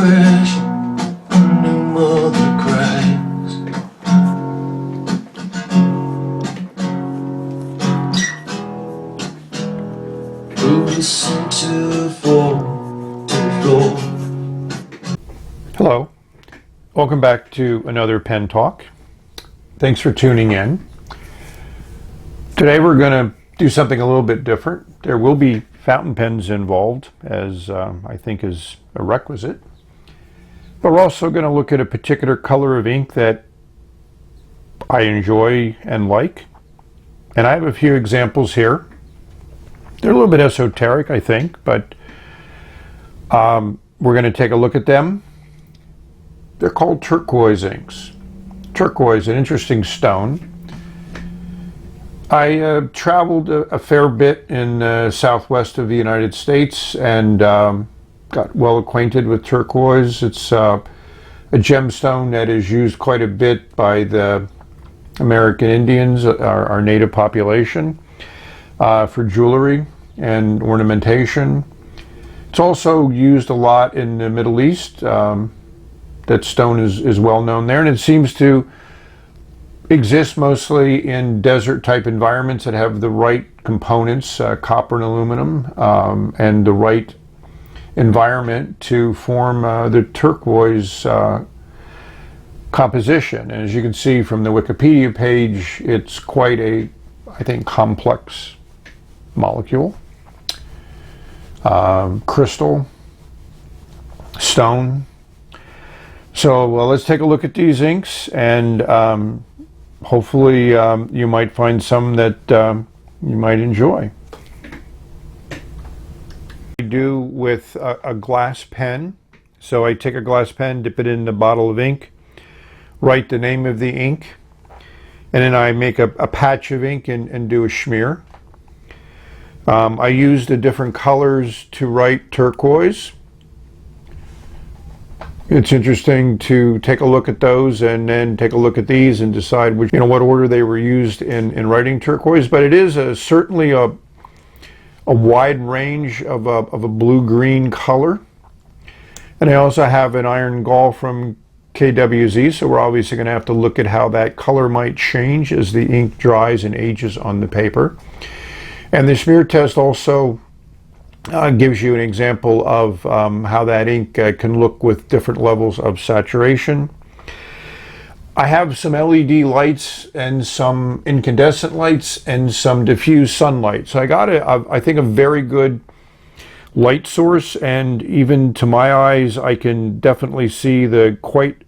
fresh under mother cries. Listen to the fall to the floor. Hello, welcome back to another pen talk. Thanks for tuning in. Today we're going to do something a little bit different. There will be fountain pens involved, as I think is a requisite. But we're also going to look at a particular color of ink that I enjoy and like. And I have a few examples here. They're a little bit esoteric, I think, but we're going to take a look at them. They're called turquoise inks. Turquoise, an interesting stone. I traveled a fair bit in the southwest of the United States and got well acquainted with turquoise. It's a gemstone that is used quite a bit by the American Indians, our native population, for jewelry and ornamentation. It's also used a lot in the Middle East. That stone is well known there, and it seems to exist mostly in desert type environments that have the right components, copper and aluminum, and the right environment to form the turquoise composition. And as you can see from the Wikipedia page, it's quite a, I think, complex molecule. Crystal, stone. So let's take a look at these inks, and hopefully you might find some that you might enjoy. I do with a glass pen. So I take a glass pen, dip it in a bottle of ink, write the name of the ink, and then I make a patch of ink and do a smear. I use the different colors to write turquoise. It's interesting to take a look at those and then take a look at these and decide which, what order they were used in writing turquoise. But it is certainly a wide range of a blue-green color. And I also have an iron gall from KWZ, so we're obviously going to have to look at how that color might change as the ink dries and ages on the paper. And the smear test also gives you an example of how that ink can look with different levels of saturation. I have some LED lights and some incandescent lights and some diffuse sunlight. So I got I think a very good light source, and even to my eyes I can definitely see the quite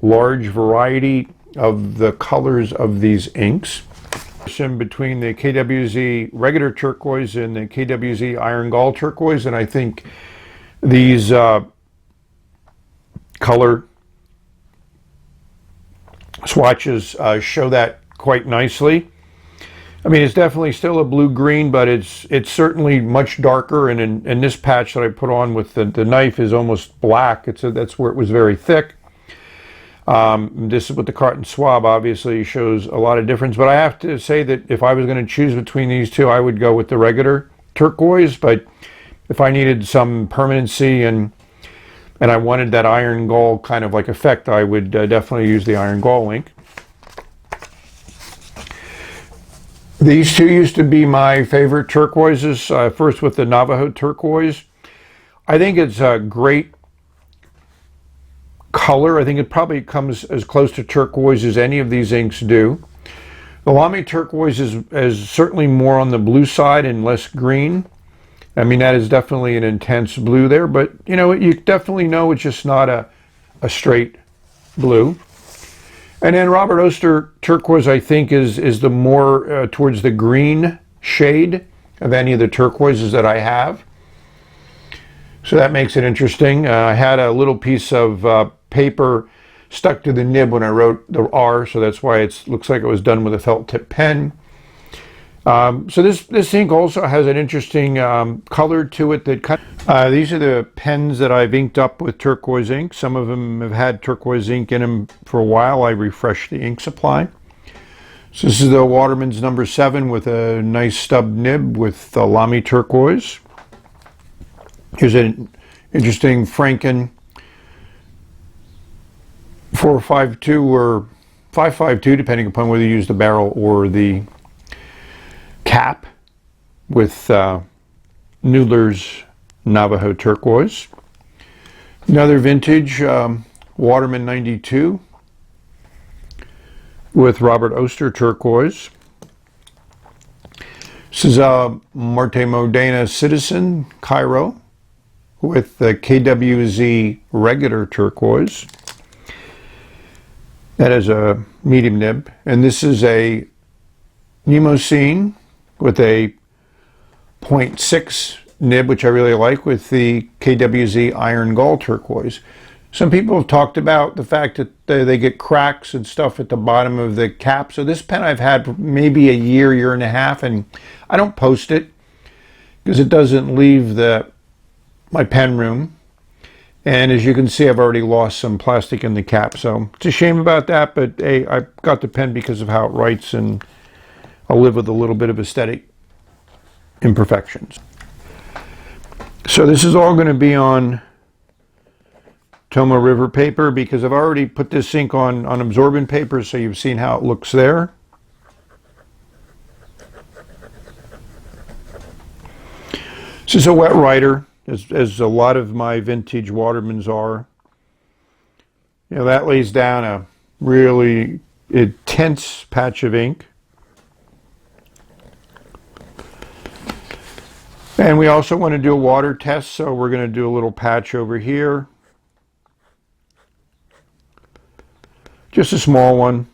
large variety of the colors of these inks. Between the KWZ regular turquoise and the KWZ iron gall turquoise, and I think these color swatches show that quite nicely. I mean, it's definitely still a blue-green, but it's certainly much darker, and in this patch that I put on with the knife is almost black. That's where it was very thick. This is with the carton swab, obviously shows a lot of difference, but I have to say that if I was going to choose between these two, I would go with the regular turquoise. But if I needed some permanency and I wanted that iron gall kind of like effect, I would definitely use the iron gall ink. These two used to be my favorite turquoises, first with the Navajo turquoise. I think it's a great color. I think it probably comes as close to turquoise as any of these inks do. The Lamy turquoise is certainly more on the blue side and less green. I mean, that is definitely an intense blue there, but you definitely know it's just not a straight blue. And then Robert Oster turquoise, I think, is the more towards the green shade of any of the turquoises that I have. So that makes it interesting. I had a little piece of paper stuck to the nib when I wrote the R, so that's why it looks like it was done with a felt tip pen. So this ink also has an interesting color to it. These are the pens that I've inked up with turquoise ink. Some of them have had turquoise ink in them for a while. I refreshed the ink supply. So this is the Waterman's number 7 with a nice stub nib with the Lamy turquoise. Here's an interesting Franken 452 or 552, depending upon whether you use the barrel or the cap, with Noodler's Navajo Turquoise. Another vintage Waterman 92 with Robert Oster Turquoise. This is a Marte Modena Citizen Cairo with the KWZ regular turquoise. That is a medium nib. And this is a Nemocene with a 0.6 nib, which I really like, with the KWZ Iron Gall turquoise. Some people have talked about the fact that they get cracks and stuff at the bottom of the cap. So this pen I've had for maybe a year, year and a half, and I don't post it because it doesn't leave my pen room. And as you can see, I've already lost some plastic in the cap. So it's a shame about that, but hey, I got the pen because of how it writes, and I'll live with a little bit of aesthetic imperfections. So this is all going to be on Tomoe River paper because I've already put this ink on absorbent paper, so you've seen how it looks there. This is a wet writer, as a lot of my vintage Watermans are. You know, that lays down a really intense patch of ink. And we also want to do a water test, so we're going to do a little patch over here. Just a small one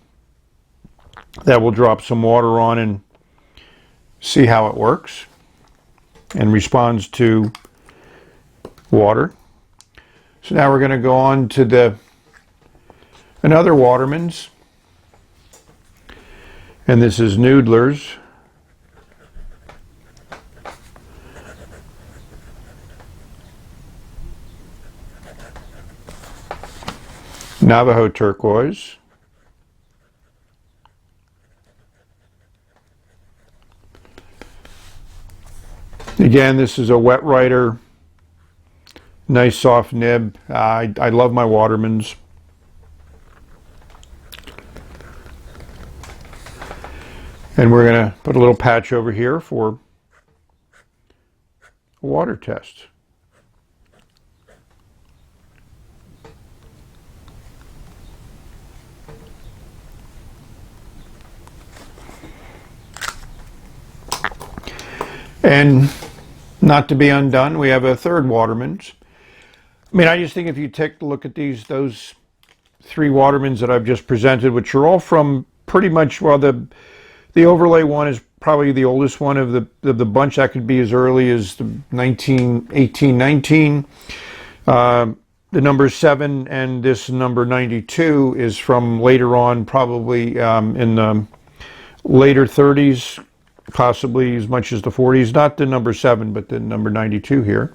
that we'll drop some water on and see how it works and responds to water. So now we're going to go on to another Waterman's, and this is Noodler's. Navajo Turquoise. Again, this is a wet writer, nice soft nib. I love my Watermans. And we're going to put a little patch over here for a water test. And not to be undone, we have a third Waterman's. I mean, I just think if you take a look at those three Watermans that I've just presented, which are all from pretty much, well, the overlay one is probably the oldest one of the bunch. That could be as early as the 1819. The number 7 and this number 92 is from later on, probably in the later 30s, possibly as much as the 40s. Not the number 7, but the number 92 here.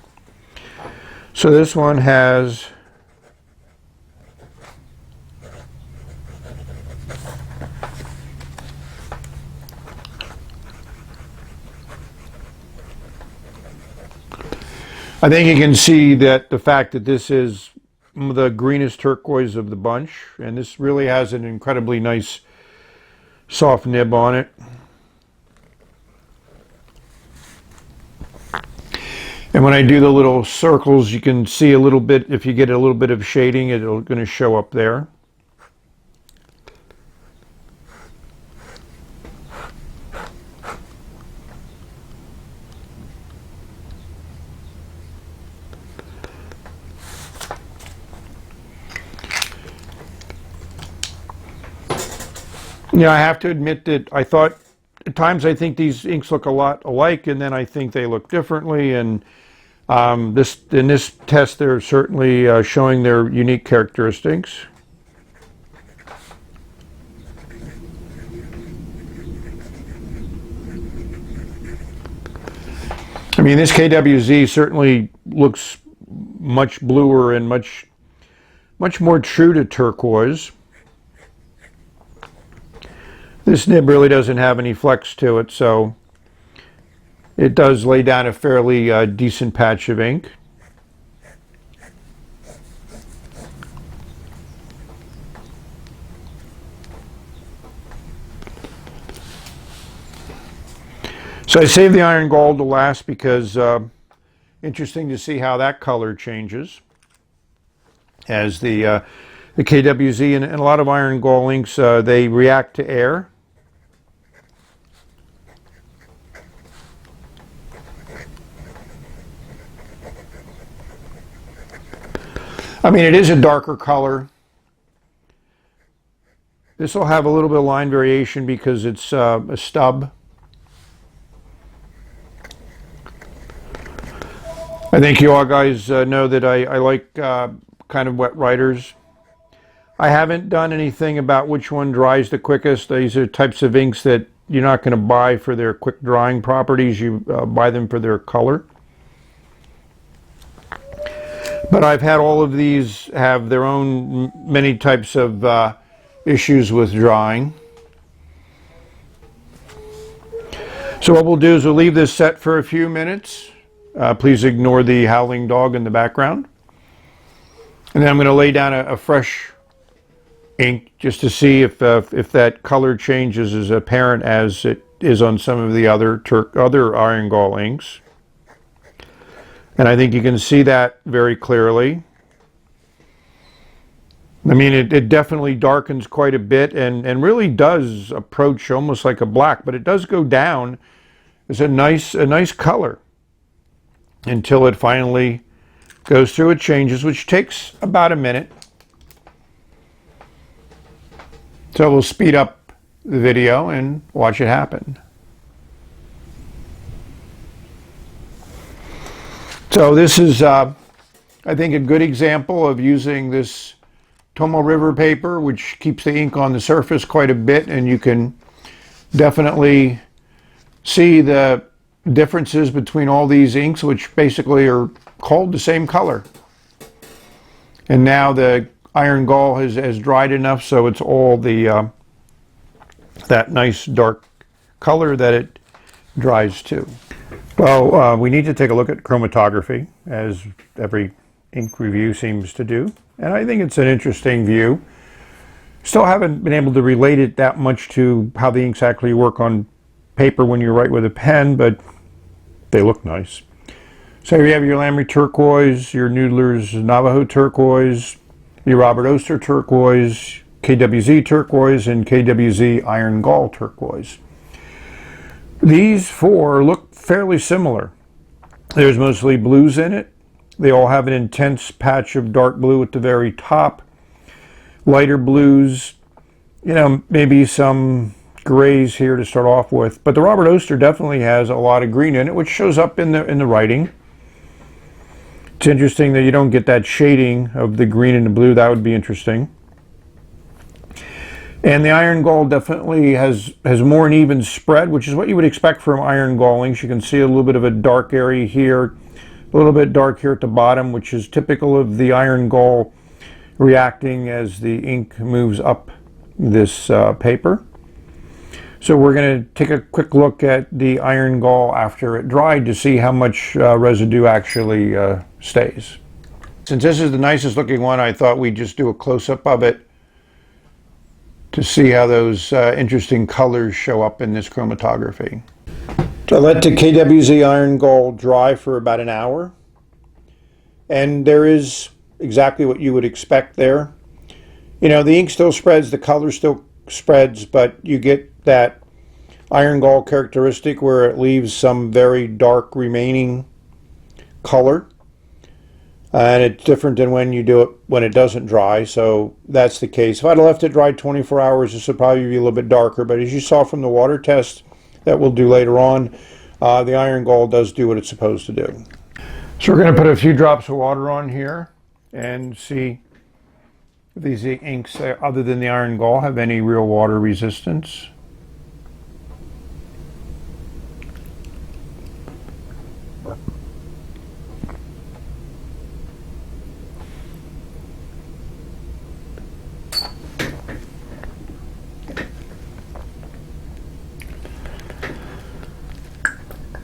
So this one has I think you can see that the fact that this is the greenest turquoise of the bunch, and this really has an incredibly nice soft nib on it. And when I do the little circles, you can see a little bit, if you get a little bit of shading, it's going to show up there. Yeah, I have to admit that I thought at times I think these inks look a lot alike, and then I think they look differently. And in this test, they're certainly showing their unique characteristics. I mean, this KWZ certainly looks much bluer and much more true to turquoise. This nib really doesn't have any flex to it, so it does lay down a fairly decent patch of ink. So I saved the iron gold to last because interesting to see how that color changes as the KWZ and a lot of iron gall inks, they react to air. I mean, it is a darker color. This will have a little bit of line variation because it's a stub. I think you all guys know that I like kind of wet writers. I haven't done anything about which one dries the quickest. These are types of inks that you're not going to buy for their quick drying properties. You buy them for their color. But I've had all of these have their own many types of issues with drying. So what we'll do is we'll leave this set for a few minutes. Please ignore the howling dog in the background. And then I'm going to lay down a fresh ink just to see if that color changes as apparent as it is on some of the other iron gall inks. And I think you can see that very clearly. I mean, it definitely darkens quite a bit and really does approach almost like a black, but it does go down. It's a nice color until it finally goes through. It changes, which takes about a minute. So we'll speed up the video and watch it happen. So this is, I think, a good example of using this Tomo River paper, which keeps the ink on the surface quite a bit, and you can definitely see the differences between all these inks, which basically are called the same color. And now the iron gall has dried enough, so it's all the that nice dark color that it dries to. Well, we need to take a look at chromatography, as every ink review seems to do. And I think it's an interesting view. Still haven't been able to relate it that much to how the inks actually work on paper when you write with a pen, but they look nice. So you have your Lamy turquoise, your Noodler's Navajo turquoise, your Robert Oster turquoise, KWZ turquoise, and KWZ iron gall turquoise. These four look fairly similar. There's mostly blues in it. They all have an intense patch of dark blue at the very top. Lighter blues, you know, maybe some grays here to start off with. But the Robert Oster definitely has a lot of green in it, which shows up in the writing. It's interesting that you don't get that shading of the green and the blue. That would be interesting. And the iron gall definitely has more an even spread, which is what you would expect from iron gall inks. You can see a little bit of a dark area here, a little bit dark here at the bottom, which is typical of the iron gall reacting as the ink moves up this paper. So we're going to take a quick look at the iron gall after it dried to see how much residue actually stays. Since this is the nicest looking one, I thought we'd just do a close-up of it to see how those interesting colors show up in this chromatography. So I let the KWZ iron gall dry for about an hour, and there is exactly what you would expect there. You know, the ink still spreads, the color still spreads, but you get that iron gall characteristic where it leaves some very dark remaining color. And it's different than when you do it when it doesn't dry, so that's the case. If I'd left it dry 24 hours, this would probably be a little bit darker, but as you saw from the water test that we'll do later on, the iron gall does do what it's supposed to do. So we're going to put a few drops of water on here and see if these inks, other than the iron gall, have any real water resistance.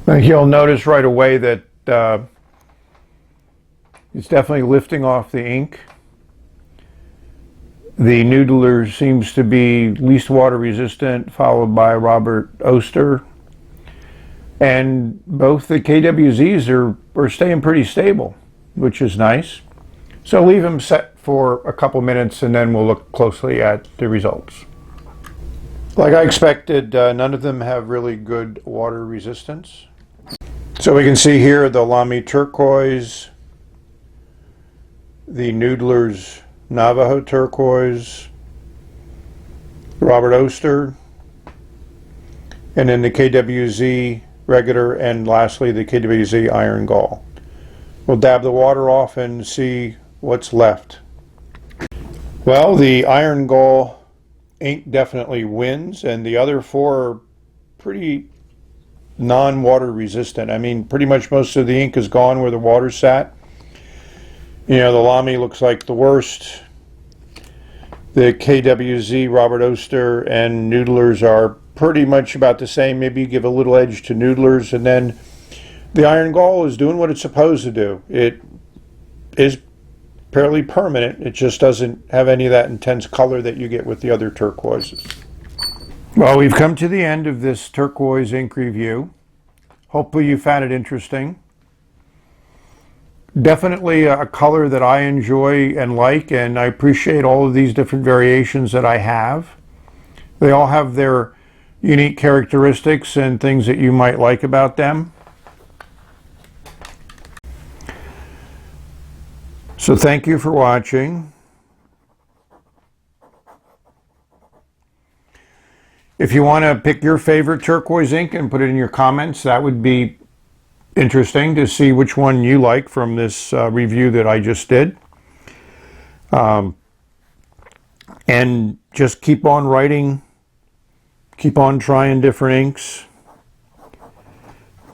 I think you'll notice right away that it's definitely lifting off the ink. The Noodler seems to be least water resistant, followed by Robert Oster. And both the KWZs are staying pretty stable, which is nice. So leave them set for a couple minutes and then we'll look closely at the results. Like I expected, none of them have really good water resistance. So we can see here the Lamy Turquoise, the Noodler's Navajo Turquoise, Robert Oster, and then the KWZ regular, and lastly the KWZ Iron Gall. We'll dab the water off and see what's left. Well, the Iron Gall ink definitely wins, and the other four are pretty non-water resistant. I mean, pretty much most of the ink is gone where the water sat. You know, the Lamy looks like the worst. The KWZ, Robert Oster, and Noodlers are pretty much about the same. Maybe you give a little edge to Noodlers, and then the Iron Gall is doing what it's supposed to do. It is fairly permanent. It just doesn't have any of that intense color that you get with the other turquoises. Well, we've come to the end of this turquoise ink review. Hopefully you found it interesting. Definitely a color that I enjoy and like, and I appreciate all of these different variations that I have. They all have their unique characteristics and things that you might like about them. So thank you for watching. If you want to pick your favorite turquoise ink and put it in your comments, that would be interesting to see which one you like from this review that I just did. And just keep on writing, keep on trying different inks.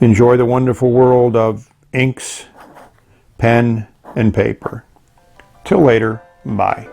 Enjoy the wonderful world of inks, pen, and paper. Till later, bye.